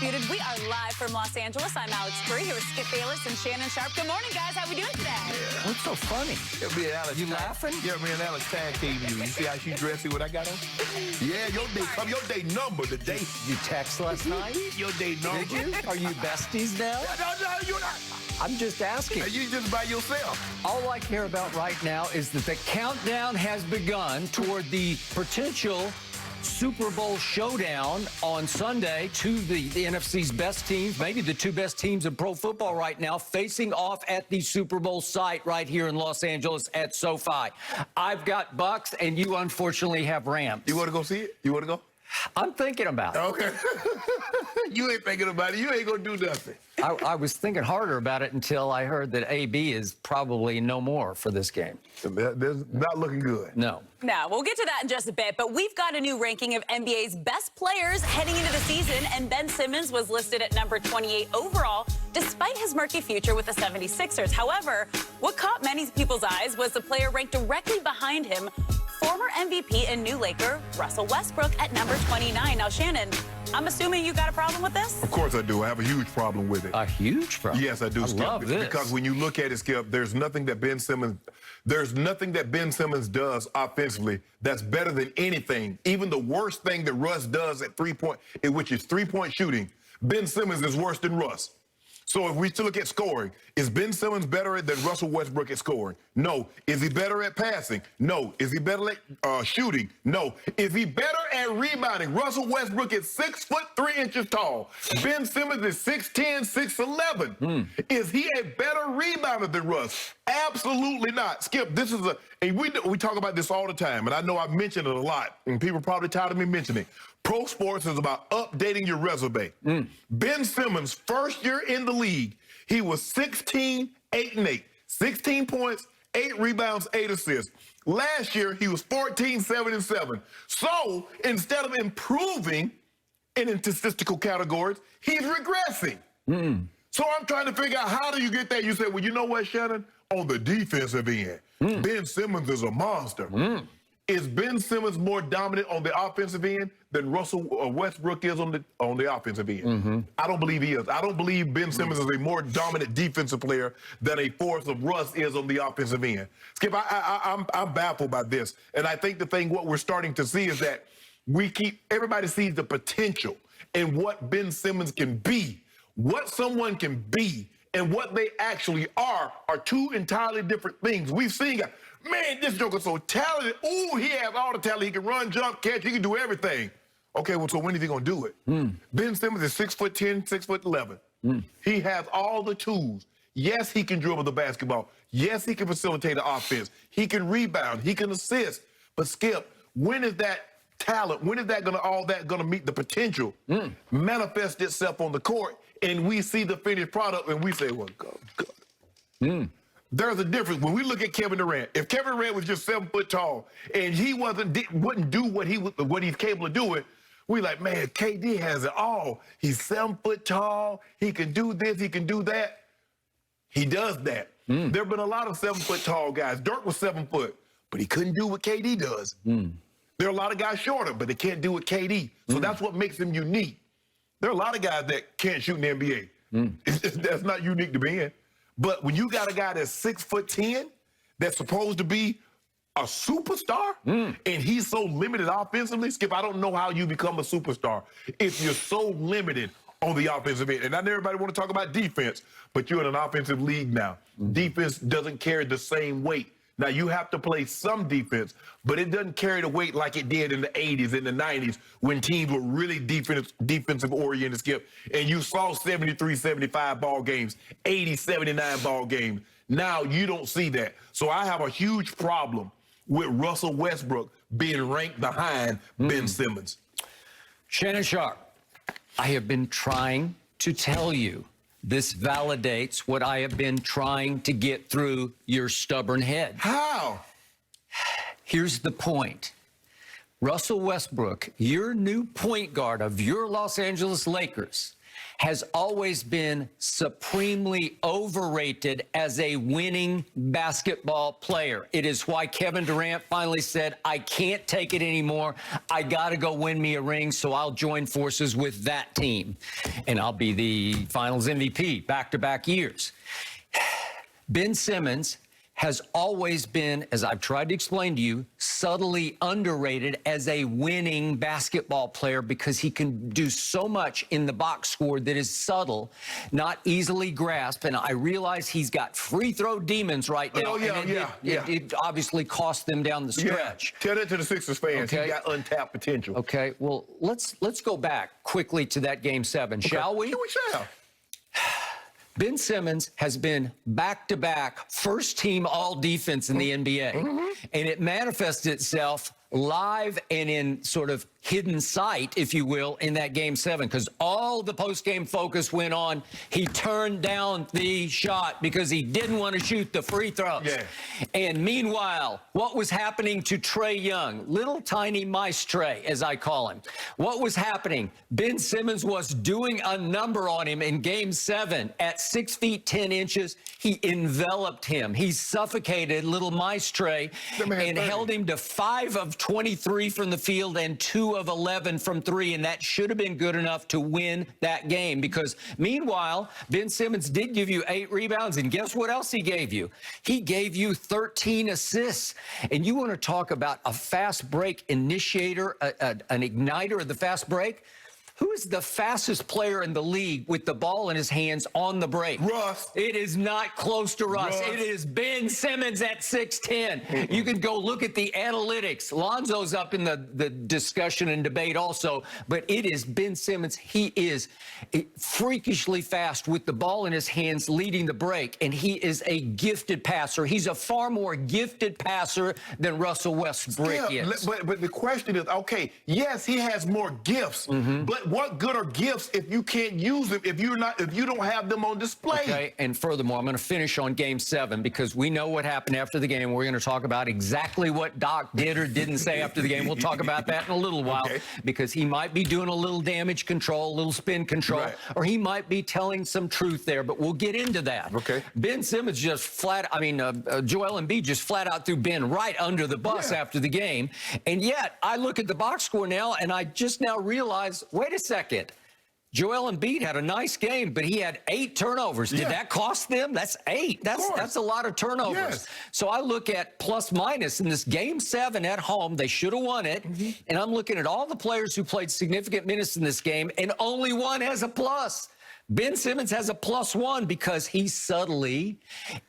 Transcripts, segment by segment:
Undisputed. We are live from Los Angeles. I'm Alex Curry here with Skip Bayless and Shannon Sharp. Good morning, guys. How we doing today? What's so funny? Yeah, me and Alex. You laughing? Yeah, me and Alex tag team you. You see how she dressed? See what I got on? Yeah, your day come. Your day number today. You text last night? Your day number. Did you? Are you besties now? No, you're not. I'm just asking. You just by yourself. All I care about right now is that the countdown has begun toward the potential Super Bowl showdown on Sunday. The NFC's best teams, maybe the two best teams in pro football right now, facing off at the Super Bowl site right here in Los Angeles at SoFi. I've got Bucks, and you unfortunately have Rams. You want to go see it? You want to go? I'm thinking about it. Okay. You ain't thinking about it. You ain't going to do nothing. I was thinking harder about it until I heard that AB is probably no more for this game. That's not looking good. No. Now, we'll get to that in just a bit, but we've got a new ranking of NBA's best players heading into the season, and Ben Simmons was listed at number 28 overall, despite his murky future with the 76ers. However, what caught many people's eyes was the player ranked directly behind him, former MVP and new Laker, Russell Westbrook, at number 29. Now, Shannon, I'm assuming you got a problem with this? Of course I do. I have a huge problem with it. A huge problem? Yes, I do, Skip. Love this. Because when you look at it, Skip, there's nothing that Ben Simmons does offensively that's better than anything. Even the worst thing that Russ does at three-point, which is three-point shooting, Ben Simmons is worse than Russ. So if we still look at scoring, is Ben Simmons better than Russell Westbrook at scoring? No. Is he better at passing? No. Is he better at shooting? No. Is he better at rebounding? Russell Westbrook is 6'3" tall. Ben Simmons is 6'10", 6'11". Is he a better rebounder than Russ? Absolutely not. Skip, this is and we talk about this all the time, and I know I've mentioned it a lot, and people are probably tired of me mentioning it. Pro sports is about updating your resume. Ben Simmons, first year in the league, he was 16, 8 and 8. 16 points, 8 rebounds, 8 assists. Last year, he was 14, 7 and 7. So instead of improving in statistical categories, he's regressing. So I'm trying to figure out, how do you get that? You say, well, you know what, Shannon? On the defensive end, Ben Simmons is a monster. Is Ben Simmons more dominant on the offensive end than Russell Westbrook is on the offensive end? I don't believe he is. I don't believe Ben Simmons is a more dominant defensive player than a force of Russ is on the offensive end. Skip, I'm baffled by this. And I think what we're starting to see is that everybody sees the potential in what Ben Simmons can be. What someone can be and what they actually are two entirely different things. We've seen man, this joker's so talented. Ooh, he has all the talent. He can run, jump, catch. He can do everything. Okay, well, so when is he going to do it? Ben Simmons is 6'10", 6'11". He has all the tools. Yes, he can dribble the basketball. Yes, he can facilitate the offense. He can rebound. He can assist. But, Skip, when is that talent, when is that going to meet the potential, manifest itself on the court, and we see the finished product, and we say, well, God. There's a difference. When we look at Kevin Durant, if Kevin Durant was just 7 foot tall and he wouldn't do what he's capable of doing, we like, man, KD has it all. He's 7 foot tall. He can do this. He can do that. He does that. There have been a lot of 7 foot tall guys. Dirk was 7 foot, but he couldn't do what KD does. There are a lot of guys shorter, but they can't do what KD. So that's what makes him unique. There are a lot of guys that can't shoot in the NBA. That's not unique to Ben. But when you got a guy that's 6'10", that's supposed to be a superstar, and he's so limited offensively, Skip, I don't know how you become a superstar if you're so limited on the offensive end. And not everybody want to talk about defense, but you're in an offensive league now. Defense doesn't carry the same weight. Now, you have to play some defense, but it doesn't carry the weight like it did in the 80s and the 90s when teams were really defensive-oriented, Skip. And you saw 73-75 ball games, 80-79 ball games. Now, you don't see that. So I have a huge problem with Russell Westbrook being ranked behind Ben Simmons. Shannon Sharp, I have been trying to tell you. This validates what I have been trying to get through your stubborn head. How? Here's the point. Russell Westbrook, your new point guard of your Los Angeles Lakers, has always been supremely overrated as a winning basketball player. It is why Kevin Durant finally said, I can't take it anymore. I got to go win me a ring, so I'll join forces with that team. And I'll be the Finals MVP back-to-back years. Ben Simmons has always been, as I've tried to explain to you, subtly underrated as a winning basketball player because he can do so much in the box score that is subtle, not easily grasped. And I realize he's got free throw demons right now. It obviously cost them down the stretch. Tell that to the Sixers fans. Okay. He got untapped potential. Okay, well, let's go back quickly to that Game 7, shall we? Yeah, we shall. Ben Simmons has been back-to-back first-team all-defense in the NBA, and it manifested itself live and in sort of hidden sight, if you will, in that Game 7, because all the post-game focus went on. He turned down the shot because he didn't want to shoot the free throws. Yeah. And meanwhile, what was happening to Trae Young, little tiny mice Trae, as I call him? What was happening? Ben Simmons was doing a number on him in Game 7 at 6 feet 10 inches. He enveloped him. He suffocated little mice Trae and held him to 5 of 23 from the field and 2 of 11 from 3, and that should have been good enough to win that game because meanwhile, Ben Simmons did give you 8 rebounds, and guess what else he gave you? He gave you 13 assists. And you want to talk about a fast break initiator, an igniter of the fast break? Who is the fastest player in the league with the ball in his hands on the break? Russ. It is not close to Russ. It is Ben Simmons at 6'10". You can go look at the analytics. Lonzo's up in the discussion and debate also, but it is Ben Simmons. He is freakishly fast with the ball in his hands leading the break, and he is a gifted passer. He's a far more gifted passer than Russell Westbrook is. But the question is, okay, yes, he has more gifts, but what good are gifts if you can't use them, if you don't have them on display? Okay, and furthermore, I'm going to finish on Game 7 because we know what happened after the game. We're going to talk about exactly what Doc did or didn't say after the game. We'll talk about that in a little while because he might be doing a little damage control, a little spin control, or he might be telling some truth there, but we'll get into that. Okay. Ben Simmons just Joel Embiid just flat out threw Ben right under the bus after the game, and yet I look at the box score now and I just now realize, wait a second. Joel Embiid had a nice game, but he had 8 turnovers. Did that cost them? That's 8. That's a lot of turnovers. Yes. So I look at plus minus in this Game 7 at home. They should have won it. And I'm looking at all the players who played significant minutes in this game, and only one has a plus. Ben Simmons has a +1 because he subtly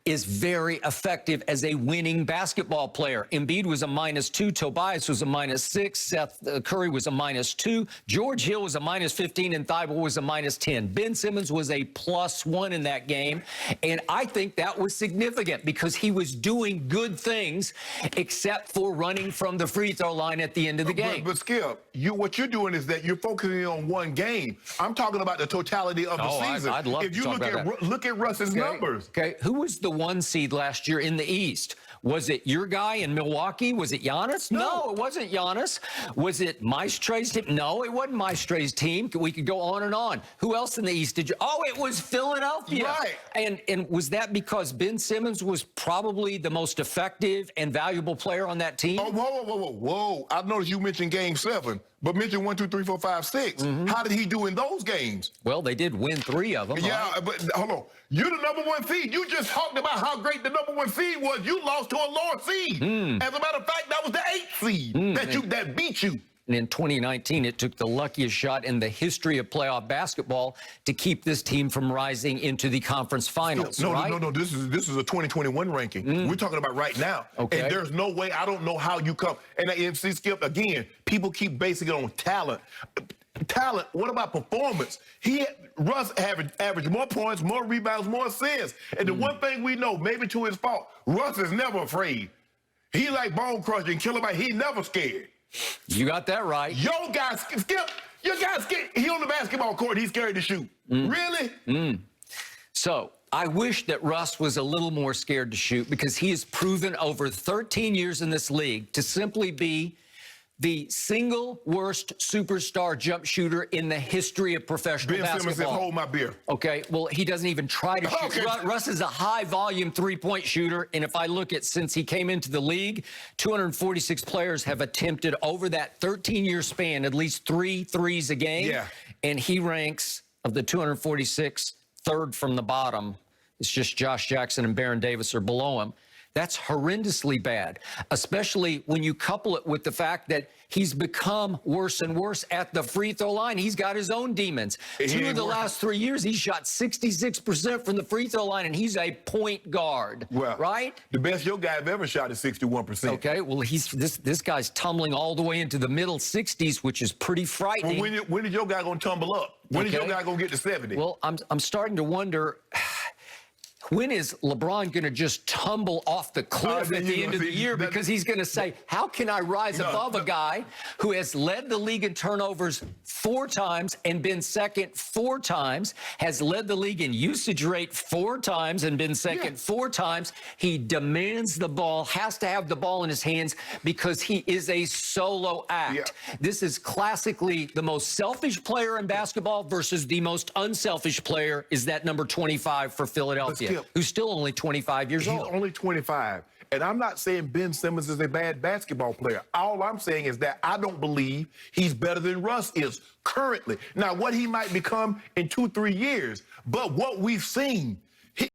is very effective as a winning basketball player. Embiid was a -2. Tobias was a -6. Seth Curry was a -2. George Hill was a -15, and Thibault was a -10. Ben Simmons was a +1 in that game, and I think that was significant because he was doing good things except for running from the free throw line at the end of the game. But Skip, what you're doing is that you're focusing on one game. I'm talking about the totality of the season. I'd love to talk about that. Look at Russ's numbers. Okay, who was the 1 seed last year in the East? Was it your guy in Milwaukee? Was it Giannis? No, it wasn't Giannis. Was it Maestre's team? No, it wasn't Maestre's team. We could go on and on. Who else in the East did you? Oh, it was Philadelphia. Right. And was that because Ben Simmons was probably the most effective and valuable player on that team? Oh, whoa. I noticed you mentioned Game 7, but mention 1, 2, 3, 4, 5, 6. How did he do in those games? Well, they did win 3 of them. Yeah, but hold on. You're the #1 seed. You just talked about how great the #1 seed was. You lost to a lower seed. As a matter of fact, that was the 8th seed that beat you. And in 2019, it took the luckiest shot in the history of playoff basketball to keep this team from rising into the conference finals. No. This is a 2021 ranking. We're talking about right now. Okay. And there's no way. I don't know how you come. And MC Skip, again, people keep basing it on talent. Talent. What about performance? Russ averaged more points, more rebounds, more assists. And the one thing we know, maybe to his fault, Russ is never afraid. He like bone crushing, kill him. He never scared. You got that right. Your guy, Skip, your guy's scared. He on the basketball court. He's scared to shoot. Really? So I wish that Russ was a little more scared to shoot because he has proven over 13 years in this league to simply be the single worst superstar jump shooter in the history of professional Ben basketball. Simmons says, hold my beer. Okay, well, he doesn't even try to shoot. Okay. Russ is a high-volume three-point shooter, and if I look at since he came into the league, 246 players have attempted over that 13-year span at least 3 threes a game, Yeah. and he ranks, of the 246, third from the bottom. It's just Josh Jackson and Baron Davis are below him. That's horrendously bad, especially when you couple it with the fact that he's become worse and worse at the free throw line. He's got his own demons. Two of the last 3 years, he's shot 66% from the free throw line, and he's a point guard, right? The best your guy have ever shot is 61%. Okay, well, this guy's tumbling all the way into the middle 60s, which is pretty frightening. Well, when is your guy going to tumble up? When is your guy going to get to 70? Well, I'm starting to wonder, when is LeBron going to just tumble off the cliff at the end of the year? Because he's going to say, how can I rise above a guy who has led the league in turnovers 4 times and been second 4 times, has led the league in usage rate 4 times and been second 4 times. He demands the ball, has to have the ball in his hands because he is a solo act. This is classically the most selfish player in basketball versus the most unselfish player is that number 25 for Philadelphia, who's still only 25 years old. He's only 25. And I'm not saying Ben Simmons is a bad basketball player. All I'm saying is that I don't believe he's better than Russ is currently. Now, what he might become in 2-3 years, but what we've seen